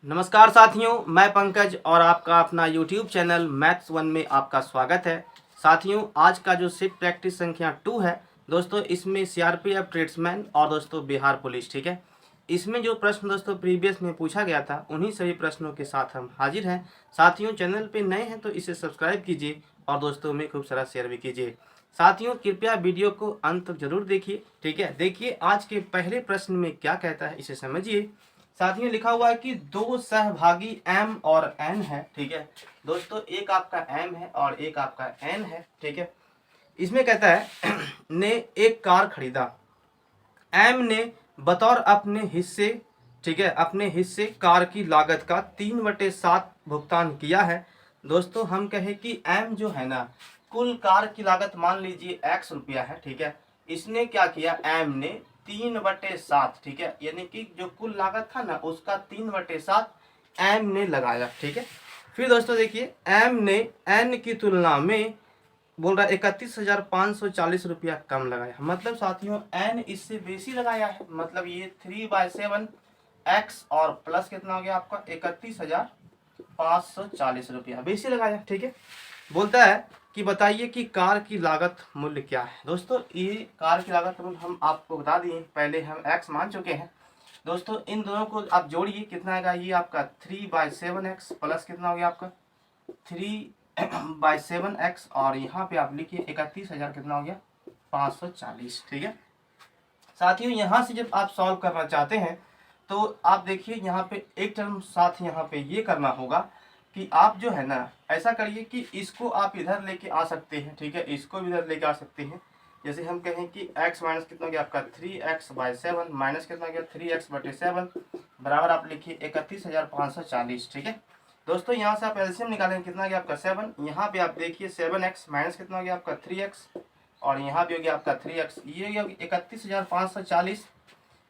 नमस्कार साथियों, मैं पंकज और आपका अपना YouTube चैनल मैथ्स वन में आपका स्वागत है। साथियों, आज का जो सेट प्रैक्टिस संख्या 2 है दोस्तों, इसमें सीआरपीएफ ट्रेड्समैन और दोस्तों बिहार पुलिस, ठीक है। इसमें जो प्रश्न दोस्तों प्रीवियस में पूछा गया था, उन्हीं सभी प्रश्नों के साथ हम हाजिर हैं। साथियों, चैनल पे नए हैं तो इसे सब्सक्राइब कीजिए और दोस्तों में खूब सारा शेयर भी कीजिए। साथियों, कृपया वीडियो को अंत तक जरूर देखिए, ठीक है। देखिए आज के पहले प्रश्न में क्या कहता है, इसे समझिए। साथियों, लिखा हुआ है कि दो सहभागी एम और एन है, ठीक है दोस्तों। एक आपका एम है और एक आपका एन है, ठीक है। इसमें कहता है ने एक कार खरीदा। एम ने बतौर अपने हिस्से, ठीक है, अपने हिस्से कार की लागत का 3/7 भुगतान किया है। दोस्तों, हम कहें कि एम जो है ना, कुल कार की लागत मान लीजिए x रुपया है, ठीक है। इसने क्या किया, एम ने 3/7, ठीक है, यानी कि जो कुल लागत था ना उसका 3/7 एम ने लगाया, ठीक है। फिर दोस्तों देखिए, एम ने एन की तुलना में बोल रहा है 31,540 रुपया कम लगाया। मतलब साथियों, एन इससे बेसी लगाया है, मतलब ये 3/7 एक्स और प्लस कितना हो गया आपका 31,540 रुपया बेसी लगाया, ठीक है। बोलता है कि बताइए कि कार की लागत मूल्य क्या है। दोस्तों, ये कार की लागत मूल्य हम आपको बता दिए, पहले हम एक्स मान चुके हैं। दोस्तों, इन दोनों को आप जोड़िए, कितना आएगा, ये आपका 3/7 एक्स प्लस कितना हो गया आपका 3/7 एक्स और यहाँ पे आप लिखिए 31,000 कितना हो गया 540, ठीक है। साथियों, यहाँ से जब आप सॉल्व करना चाहते हैं तो आप देखिए यहाँ पे एक टर्म साथ यहाँ पे ये करना होगा कि आप जो है ना ऐसा करिए कि इसको आप इधर लेके आ सकते हैं, ठीक है, इसको भी इधर लेके आ सकते हैं। जैसे हम कहें कि x माइनस कितना हो गया आपका 3x/7 माइनस कितना हो गया 3x/7 बराबर आप लिखिए 31,540, ठीक है। दोस्तों, यहाँ से आप एलसीएम निकालेंगे, कितना गया आपका 7। यहाँ पे आप देखिए 7x माइनस कितना हो गया आपका 3x और यहाँ भी हो गया आपका 3x, ये 31,540।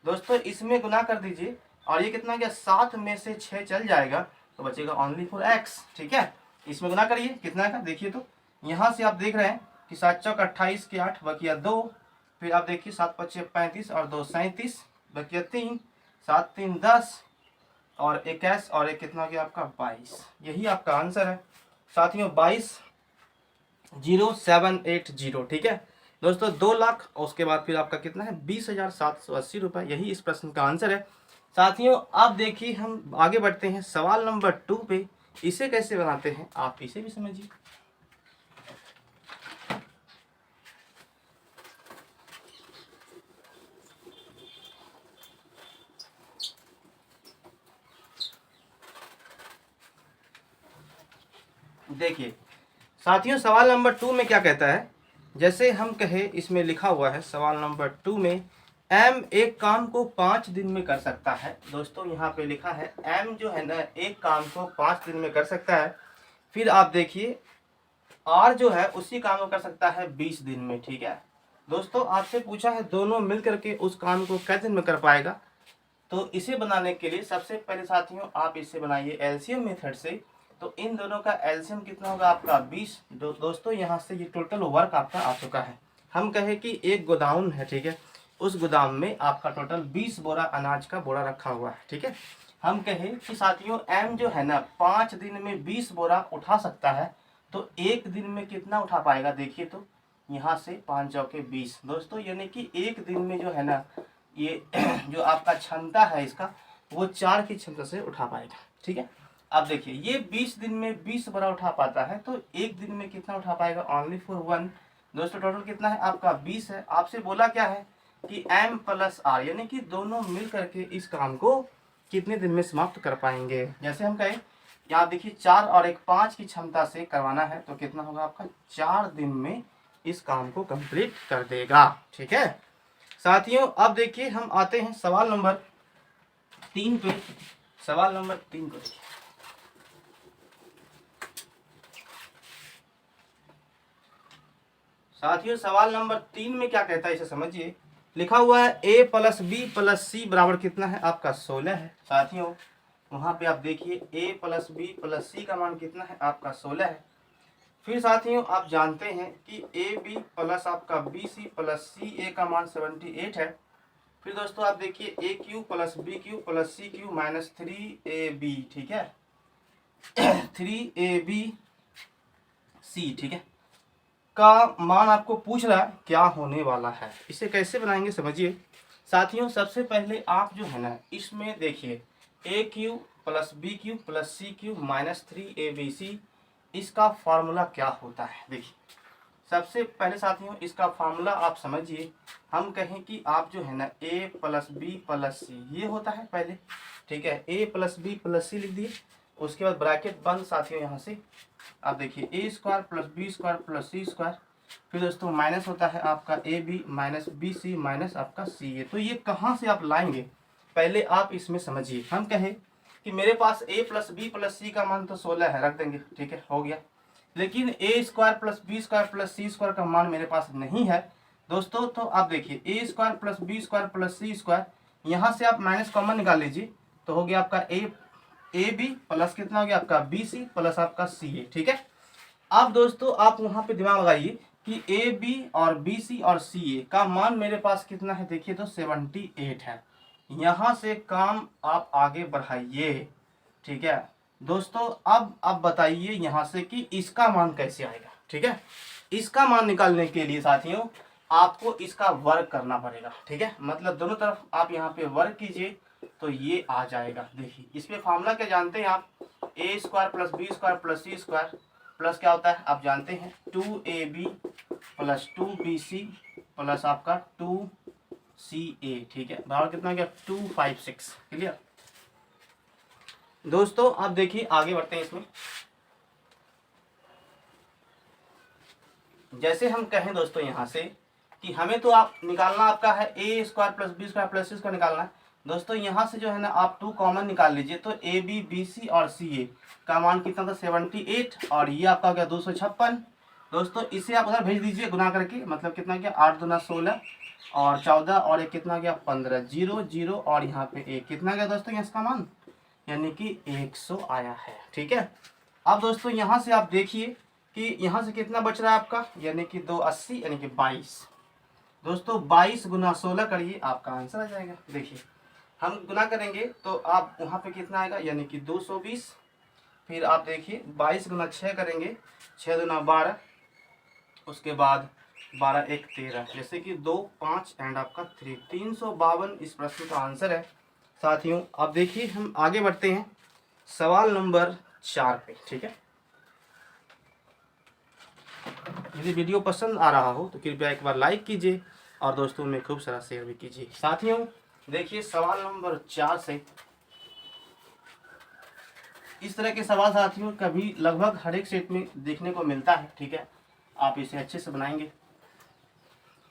दोस्तों, इसमें गुना कर दीजिए और ये कितना गया 7 में से 6 चल जाएगा तो बचेगा ओनली फॉर x, ठीक है। इसमें गुना करिए, कितना का देखिए, तो यहाँ से आप देख रहे हैं कि 7 चौक 28 के 8 बकिया 2, फिर आप देखिए 7 पच्चे 35 और 2 37 बकिया 3, 7 3 10 और 21 और एक कितना गया आपका 22। यही आपका आंसर है साथियों, 22,0780, ठीक है दोस्तों। 2 लाख और उसके बाद फिर आपका कितना है 20,780 रुपये, यही इस प्रश्न का आंसर है साथियों। आप देखिए हम आगे बढ़ते हैं सवाल नंबर 2 पे। इसे कैसे बनाते हैं आप इसे भी समझिए। देखिए साथियों, सवाल नंबर 2 में क्या कहता है, जैसे हम कहे, इसमें लिखा हुआ है सवाल नंबर 2 में एम एक काम को 5 दिन में कर सकता है। दोस्तों, यहाँ पे लिखा है एम जो है ना एक काम को 5 दिन में कर सकता है। फिर आप देखिए आर जो है उसी काम को कर सकता है 20 दिन में, ठीक है। दोस्तों, आपसे पूछा है दोनों मिल करके उस काम को कितने दिन में कर पाएगा। तो इसे बनाने के लिए सबसे पहले साथियों आप इसे बनाइए एलसीएम मेथड से। तो इन दोनों का एलसीएम कितना होगा आपका 20। दोस्तों, यहाँ से ये टोटल वर्क आपका आ चुका है। हम कहें कि एक गोदाम है, ठीक है, उस गोदाम में आपका टोटल 20 बोरा अनाज का बोरा रखा हुआ है, ठीक है। हम कहें कि साथियों एम जो है ना 5 दिन में 20 बोरा उठा सकता है, तो एक दिन में कितना उठा पाएगा देखिए, तो यहाँ से 5 चौके 20 दोस्तों, यानी कि एक दिन में जो है ना ये जो आपका क्षमता है इसका वो 4 की क्षमता से उठा पाएगा, ठीक है। अब देखिए ये 20 दिन में 20 बोरा उठा पाता है, तो एक दिन में कितना उठा पाएगा ओनली फॉर 1। दोस्तों, टोटल कितना है आपका 20 है। आपसे बोला क्या है कि m प्लस r, यानी कि दोनों मिल करके इस काम को कितने दिन में समाप्त कर पाएंगे। जैसे हम कहें यहाँ देखिए 4 और 1 5 की क्षमता से करवाना है, तो कितना होगा आपका 4 दिन में इस काम को कंप्लीट कर देगा, ठीक है साथियों। अब देखिए हम आते हैं सवाल नंबर 3 पे। सवाल नंबर 3 को देखिए साथियों, सवाल नंबर 3 में क्या कहता है इसे समझिए। लिखा हुआ है a प्लस बी प्लस सी बराबर कितना है आपका 16 है। साथियों, वहां पे आप देखिए a प्लस बी प्लस सी का मान कितना है आपका 16 है। फिर साथियों आप जानते हैं कि ए बी प्लस आपका B C plus C A का मान 78 है। फिर दोस्तों आप देखिए A cube plus B cube plus C cube minus 3ab, ठीक है, 3abc, ठीक है, का मान आपको पूछ रहा है क्या होने वाला है। इसे कैसे बनाएंगे समझिए साथियों। सबसे पहले आप जो है ना इसमें देखिए A cube plus B cube plus C cube minus 3abc, इसका फार्मूला क्या होता है। देखिए सबसे पहले साथियों इसका फार्मूला आप समझिए। हम कहें कि आप जो है ना a प्लस बी प्लस सी ये होता है पहले, ठीक है, a प्लस बी प्लस सी लिख दिए। उसके बाद ब्रैकेट बंद साथियों, यहाँ से आप देखिए A square plus B square plus C square, फिर दोस्तों माइनस होता है आपका A B minus B C minus आपका सी ए। तो ये कहाँ से आप लाएंगे पहले आप इसमें समझिए। हम कहें कि मेरे पास a प्लस बी प्लस सी का मान तो 16 है, रख देंगे, ठीक है, हो गया। लेकिन A square plus B square plus C square का मान मेरे पास नहीं है दोस्तों। तो आप देखिए A square plus B square plus C square, यहाँ से आप माइनस कॉमन निकाल लीजिए तो हो गया आपका ए बी प्लस कितना हो गया आपका बी सी प्लस आपका सी ए, ठीक है। अब दोस्तों आप वहाँ पे दिमाग लगाइए कि ए बी और बी सी और सी ए का मान मेरे पास कितना है, देखिए तो 78 है। यहाँ से काम आप आगे बढ़ाइए, ठीक है दोस्तों। अब बताइए यहाँ से कि इसका मान कैसे आएगा, ठीक है। इसका मान निकालने के लिए साथियों आपको इसका वर्ग करना पड़ेगा, ठीक है, मतलब दोनों तरफ आप यहाँ पे वर्ग कीजिए तो ये आ जाएगा। देखिए इसमें फार्मूला क्या जानते हैं आप, A square plus B square plus C square plus क्या होता है आप जानते हैं 2ab प्लस 2bc प्लस आपका 2ca, ठीक है, बराबर कितना हो गया 256। क्लियर दोस्तों। आप देखिए आगे बढ़ते हैं इसमें। जैसे हम कहें दोस्तों यहाँ से कि हमें तो आप निकालना आपका है A square plus B square plus C square निकालना है दोस्तों। यहाँ से जो है ना आप 2 कॉमन निकाल लीजिए तो ए बी बी सी और सी ए का मान कितना था 78 और ये आपका हो गया 256 दोस्तों। इसे आप उधर भेज दीजिए गुना करके, मतलब कितना गया 8 दूना 16 और 14 और एक कितना गया 15, 0 0 और यहाँ पे एक कितना गया दोस्तों इसका मान यानी कि 100 आया है, ठीक है। अब दोस्तों यहाँ से आप देखिए कि यहाँ से कितना बच रहा है आपका यानी कि 280 यानी कि 22 दोस्तों। 22 गुना 16 करिए आपका आंसर आ जाएगा। देखिए हम गुना करेंगे तो आप वहाँ पे कितना आएगा यानी कि 220। फिर आप देखिए 22 गुना 6 करेंगे, 6 दुना 12, उसके बाद 12 1 13, जैसे कि 2 5 एंड आपका 3, 352 इस प्रश्न का आंसर है साथियों। अब देखिए हम आगे बढ़ते हैं सवाल नंबर 4 पे, ठीक है। यदि वीडियो पसंद आ रहा हो तो कृपया एक बार लाइक कीजिए और दोस्तों में खूब सारा शेयर भी कीजिए साथियों। देखिए सवाल नंबर 4 से इस तरह के सवाल साथियों कभी लगभग हर एक सेट में देखने को मिलता है, ठीक है। आप इसे अच्छे से बनाएंगे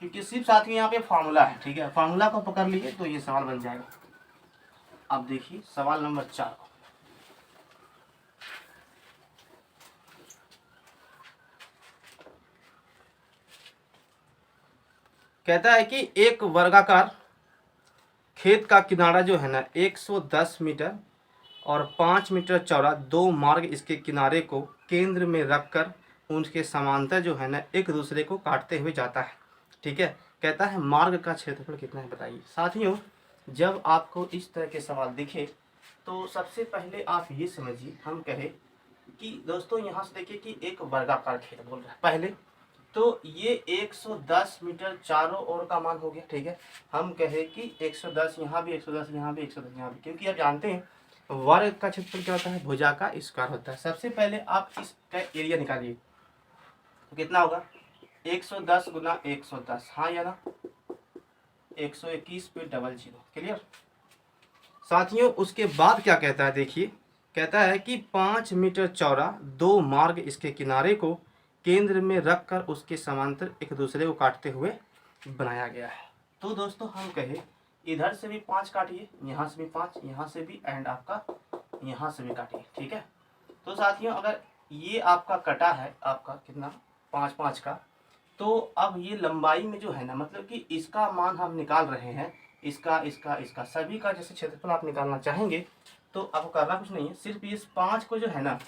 क्योंकि सिर्फ साथियों यहाँ पे फार्मूला है, ठीक है, फार्मूला को पकड़ लिए तो ये सवाल बन जाएगा। अब देखिए सवाल नंबर 4 को, कहता है कि एक वर्गाकार खेत का किनारा जो है ना 110 मीटर और 5 मीटर चौड़ा 2 मार्ग इसके किनारे को केंद्र में रखकर उनके समांतर जो है ना एक दूसरे को काटते हुए जाता है, ठीक है। कहता है मार्ग का क्षेत्रफल कितना है बताइए। साथियों जब आपको इस तरह के सवाल दिखे तो सबसे पहले आप ये समझिए, हम कहे कि दोस्तों यहाँ से देखिए कि एक वर्गाकार खेत बोल रहा है पहले, तो ये 110 मीटर चारों ओर का मान हो गया, ठीक है। हम कहे कि 110 यहाँ भी 110 यहाँ भी 110 यहाँ भी, क्योंकि आप जानते हैं वर्ग का क्षेत्रफल क्या होता है भुजा का स्क्वायर होता है। सबसे पहले आप इसका एरिया निकालिए तो कितना होगा 110 गुना 110, हाँ या ना 121 पे 00। क्लियर साथियों। उसके बाद क्या कहता है देखिए, कहता है कि 5 मीटर चौड़ा 2 मार्ग इसके किनारे को केंद्र में रखकर उसके समांतर एक दूसरे को काटते हुए बनाया गया है। तो दोस्तों हम कहे इधर से भी 5 काटिए, यहाँ से भी 5, यहाँ से भी एंड आपका यहाँ से भी काटिए, ठीक है। तो साथियों अगर ये आपका कटा है आपका कितना 5 5 का, तो अब ये लंबाई में जो है ना मतलब कि इसका मान हम निकाल रहे हैं, इसका इसका इसका सभी का जैसे क्षेत्रफल आप निकालना चाहेंगे तो आपको करना कुछ नहीं है, सिर्फ इस 5 को जो है ना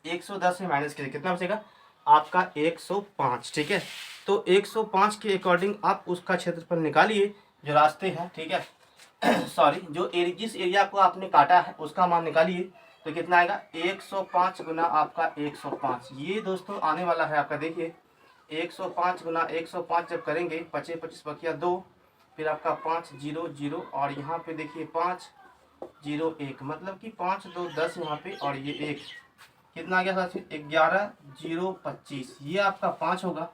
110 से माइनस कीजिए, कितना बचेगा आपका 105, ठीक है। तो 105 के अकॉर्डिंग आप उसका क्षेत्रफल निकालिए जो रास्ते हैं, ठीक है सॉरी, जो जिस एरिया को आपने काटा है उसका मान निकालिए, तो कितना आएगा 105 गुना आपका 105। ये दोस्तों आने वाला है आपका, देखिए 105 गुना 105 जब करेंगे, 25 25 बकिया 2, फिर आपका 5 0 0, और यहाँ पे देखिए 5 0 1, मतलब कि 5 2 10 यहाँ पे, और ये 1 कितना आ गया साथी 11 0 25। ये आपका 5 होगा,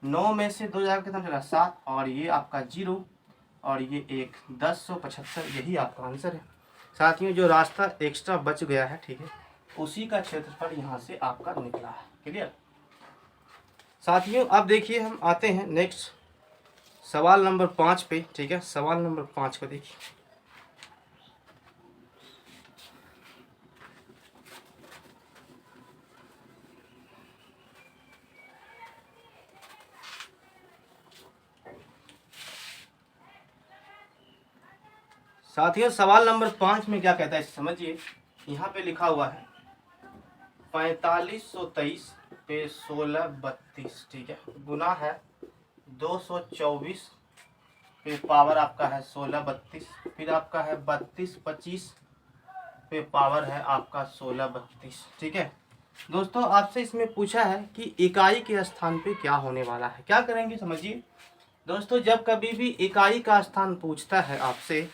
9 में से 2 जाएगा कितना चला 7, और ये आपका 0, और ये 1 1075। यही आपका आंसर है साथियों। जो रास्ता एक्स्ट्रा बच गया है, ठीक है, उसी का क्षेत्रफल यहाँ से आपका निकला है। क्लियर साथियों। अब देखिए हम आते हैं नेक्स्ट सवाल नंबर 5 पे, ठीक है। सवाल नंबर 5 को देखिए। साथियों सवाल नंबर 5 में क्या कहता है समझिए। यहाँ पे लिखा हुआ है 4523 पे 1632, ठीक है, गुना है 224 पे पावर आपका है 1632, फिर आपका है 3225 पे पावर है आपका 1632, ठीक है। दोस्तों आपसे इसमें पूछा है कि इकाई के स्थान पे क्या होने वाला है। क्या करेंगे समझिए दोस्तों, जब कभी भी इकाई का स्थान पूछता है आपसे,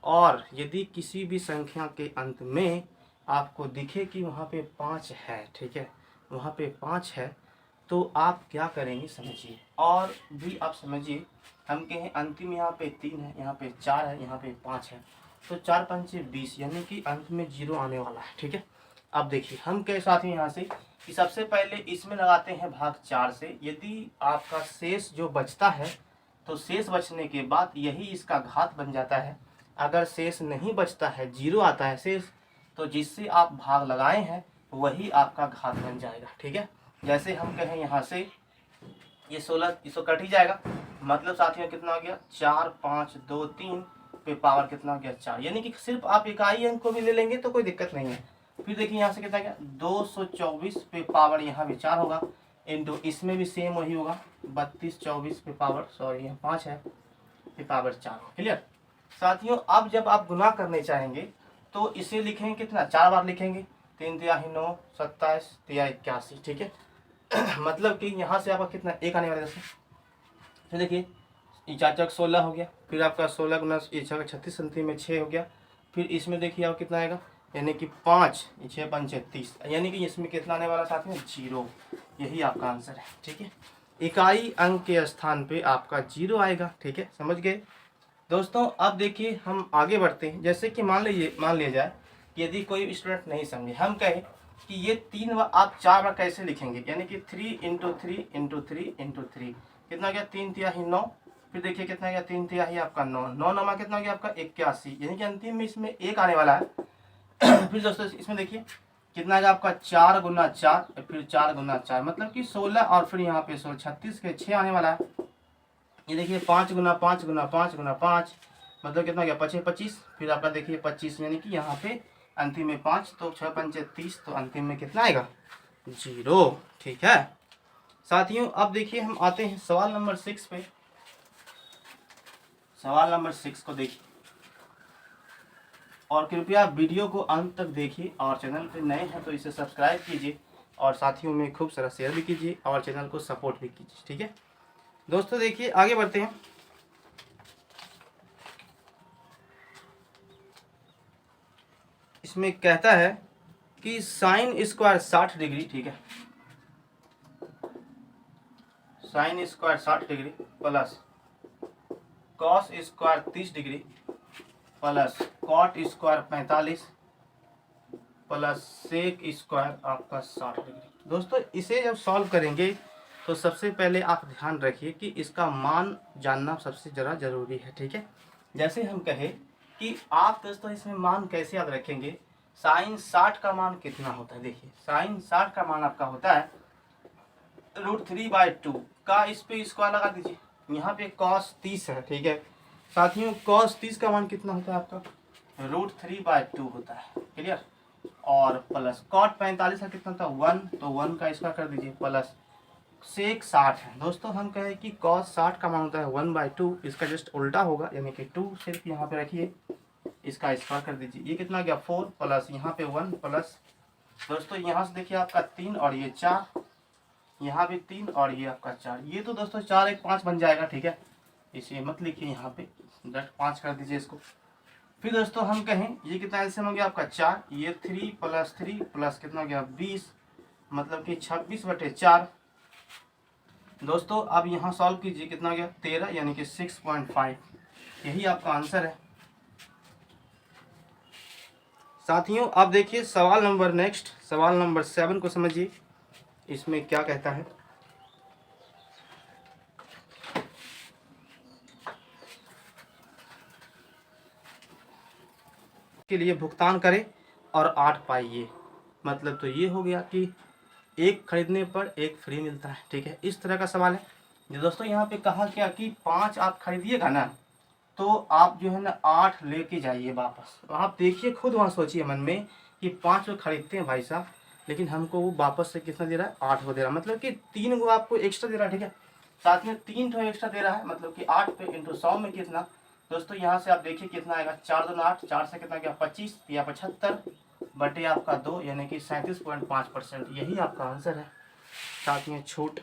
और यदि किसी भी संख्या के अंत में आपको दिखे कि वहाँ पे 5 है, ठीक है, वहाँ पे 5 है, तो आप क्या करेंगे समझिए। और भी आप समझिए, हम कहें अंतिम यहाँ पे 3 है, यहाँ पे 4 है, यहाँ पे 5 है, तो 4 5 20, यानी कि अंत में 0 आने वाला है, ठीक है। अब देखिए हम कह साथ ही यहाँ से कि सबसे पहले इसमें लगाते हैं भाग 4 से। यदि आपका शेष जो बचता है, तो शेष बचने के बाद यही इसका घात बन जाता है। अगर शेष नहीं बचता है, 0 आता है शेष, तो जिससे आप भाग लगाए हैं वही आपका घात बन जाएगा, ठीक है। जैसे हम कहें यहाँ से ये 16 इसको कट ही जाएगा, मतलब साथियों कितना हो गया 4 5 2 3 पे पावर कितना हो गया 4, यानी कि सिर्फ आप इकाई अंक को भी ले लेंगे तो कोई दिक्कत नहीं है। फिर देखिए यहाँ से कितना गया 224 पे पावर यहाँ भी 4 होगा, इंटू इसमें भी सेम वही होगा 32 24 पे पावर, सॉरी यहाँ 5 है, पे पावर 4। क्लियर साथियों। अब जब आप गुना करने चाहेंगे तो इसे लिखेंगे कितना, 4 बार लिखेंगे, 3 तिहाई 9 27 तिहाई 81, ठीक है मतलब कि यहाँ से आपका कितना 1 आने वाला है। फिर देखिए ये 4 चौक 16 हो गया, फिर आपका 16 गुना 36 में 6 हो गया, फिर इसमें देखिए आप कितना आएगा, यानी कि 5 6 5 30, यानी कि इसमें कितना आने वाला साथ में 0। यही आपका आंसर है, ठीक है। इकाई अंक के स्थान पे आपका 0 आएगा, ठीक है, समझ गए दोस्तों। अब देखिए हम आगे बढ़ते हैं। जैसे कि मान लिया जाए यदि कोई स्टूडेंट नहीं समझे, हम कहें कि ये 3 बार आप 4 बार कैसे लिखेंगे, यानी कि 3 इंटू 3 इंटू 3 इंटू 3 कितना गया 3 तिहाई 9, फिर देखिए कितना गया 3 तिहाई आपका 9, 9 नमा कितना गया आपका 81, यानी कि अंतिम में इसमें 1 आने वाला है फिर दोस्तों इसमें देखिए कितना गया आपका 4 गुना 4, फिर 4 गुना 4, मतलब कि 16, और फिर यहाँ पे 16 36 के 6 आने वाला है। ये देखिए 5 गुना 5 गुना 5 गुना 5, मतलब कितना गया 25 25, फिर आपका देखिए 25, यानी कि यहाँ पे अंतिम में 5, तो 6 5 30, तो अंतिम में कितना आएगा 0, ठीक है साथियों। अब देखिए हम आते हैं सवाल नंबर 6 पे। सवाल नंबर 6 को देखिए, और कृपया वीडियो को अंत तक देखिए, और चैनल पे नए हैं तो इसे सब्सक्राइब कीजिए, और साथियों में खूब सारा शेयर भी कीजिए, और चैनल को सपोर्ट भी कीजिए, ठीक है दोस्तों। देखिए आगे बढ़ते हैं। इसमें कहता है कि साइन स्क्वायर 60 डिग्री, ठीक है, sine square 60 degree plus cos square 30 degree plus cot square 45 plus sec square आपका 60 डिग्री। दोस्तों इसे जब सॉल्व करेंगे तो सबसे पहले आप ध्यान रखिए कि इसका मान जानना सबसे ज़रा जरूरी है, ठीक है। जैसे हम कहें कि आप दोस्तों इसमें मान कैसे याद रखेंगे, साइन 60 का मान कितना होता है, देखिए साइन 60 का मान आपका होता है √3/2 का, इस पे स्क्वायर लगा दीजिए, यहाँ पे cos 30 है, ठीक है साथियों। cos 30 का मान कितना होता है आपका √3/2 होता है, क्लियर, और प्लस cot 45 का कितना था 1, तो 1 का स्क्वायर कर दीजिए, प्लस सेक 60 है। दोस्तों हम कहें कि cos 60 का मान होता है 1/2, इसका जस्ट उल्टा होगा, यानी कि 2 सिर्फ यहाँ पे रखिए, इसका स्क्वायर कर दीजिए। ये कितना गया 4 प्लस यहाँ पे 1 प्लस, दोस्तों यहाँ से देखिए आपका 3 और ये 4, यहाँ भी 3 और ये आपका 4, ये तो दोस्तों 4 1 5 बन जाएगा, ठीक है, इसे मत लिखिए यहाँ पे, जस्ट 5 कर दीजिए इसको। फिर दोस्तों हम कहें ये कितना एलसीएम हो गया आपका 4, ये 3 प्लस 3 प्लस कितना हो गया 20, मतलब कि 26/4। दोस्तों अब यहाँ सॉल्व कीजिए, कितना हो गया 13, यानी कि 6.5, यही आपका आंसर है। साथियों आप देखिए सवाल नंबर नेक्स्ट, सवाल नंबर 7 को समझिए, इसमें क्या कहता है। के लिए भुगतान करें और 8 पाइए, मतलब तो ये हो गया कि एक खरीदने पर एक फ्री मिलता है, ठीक है, इस तरह का सवाल है। जो दोस्तों यहाँ पे कहा क्या कि 5 आप खरीदिएगा ना, तो आप जो है ना 8 लेके जाइए वापस। तो आप देखिए खुद वहाँ सोचिए मन में कि 5 को खरीदते हैं भाई साहब, लेकिन हमको वो वापस से कितना दे रहा है 8 को दे रहा है, मतलब कि 3 को आपको एक्स्ट्रा दे रहा है, ठीक है, साथ में 3 तो एक्स्ट्रा दे रहा है, मतलब कि 8 पे इंटू 100 में कितना, दोस्तों यहाँ से आप देखिए कितना आएगा, 4 2 8, 4 से कितना गया 25 या 75 बटे आपका 2, यानी कि 37.5%, यही आपका आंसर है। साथ में छूट